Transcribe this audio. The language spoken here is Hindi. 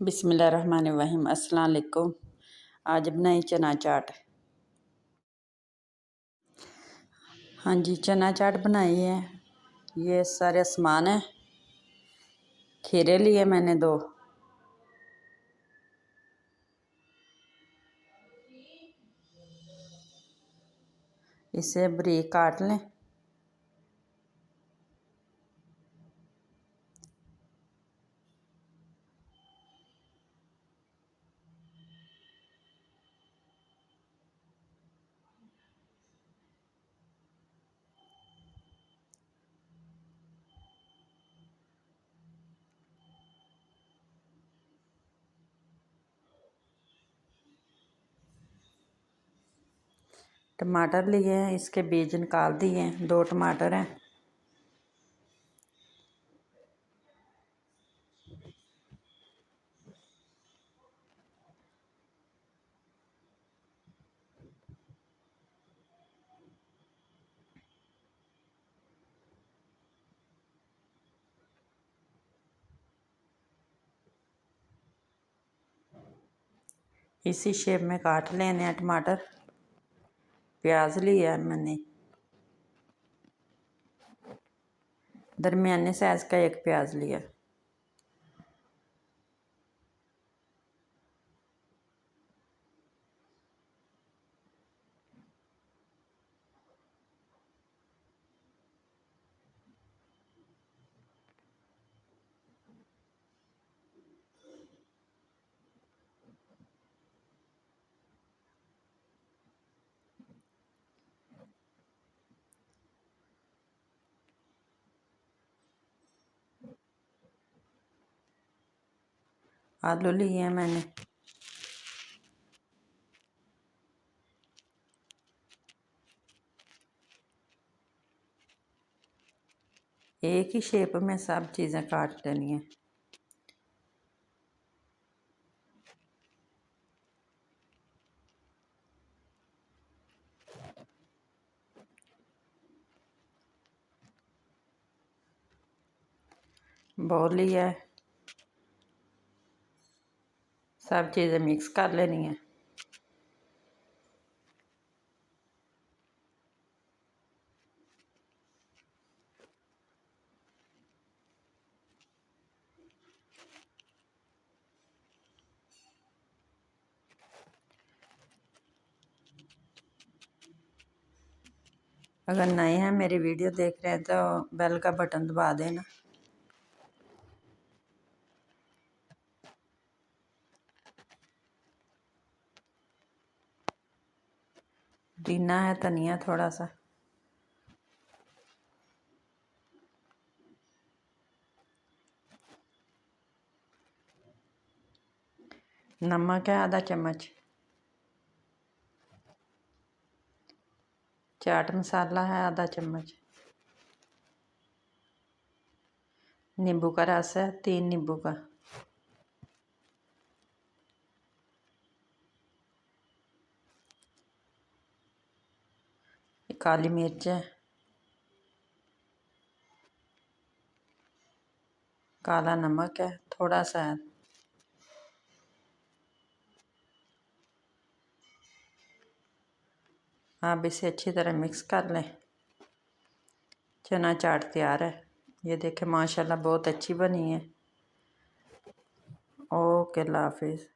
बिस्मिल्लाहिर्रहमानिर्रहीम। अस्सलाम वालेकुम। आज बनाई चना चाट। हाँ जी, चना चाट बनाई है। ये सारे सामान है। खीरे लिए मैंने 2, इसे बारीक काट लें। टमाटर लिए हैं, इसके बीज निकाल दिए हैं। 2 टमाटर हैं। इसी शेप में काट लेने हैं टमाटर। प्याज लिया है मैंने, दरमियाने साइज का 1 प्याज लिया। आलू लिए हैं मैंने। एक ही शेप में सब चीज़ें काट लेनी है। बाउल लिया है, सब चीज़ें मिक्स कर लेनी है। अगर नए हैं, मेरी वीडियो देख रहे हैं, तो बेल का बटन दबा देना। पुदीना है, धनिया थोड़ा सा, नमक है आधा चम्मच, चाट मसाला है आधा चम्मच, नींबू का रस है 3 नींबू का, काली मिर्च है, काला नमक है थोड़ा सा है। अब इसे अच्छी तरह मिक्स कर लें। चना चाट तैयार है। ये देखें, माशाल्लाह बहुत अच्छी बनी है। ओके, अल्लाह हाफिज़।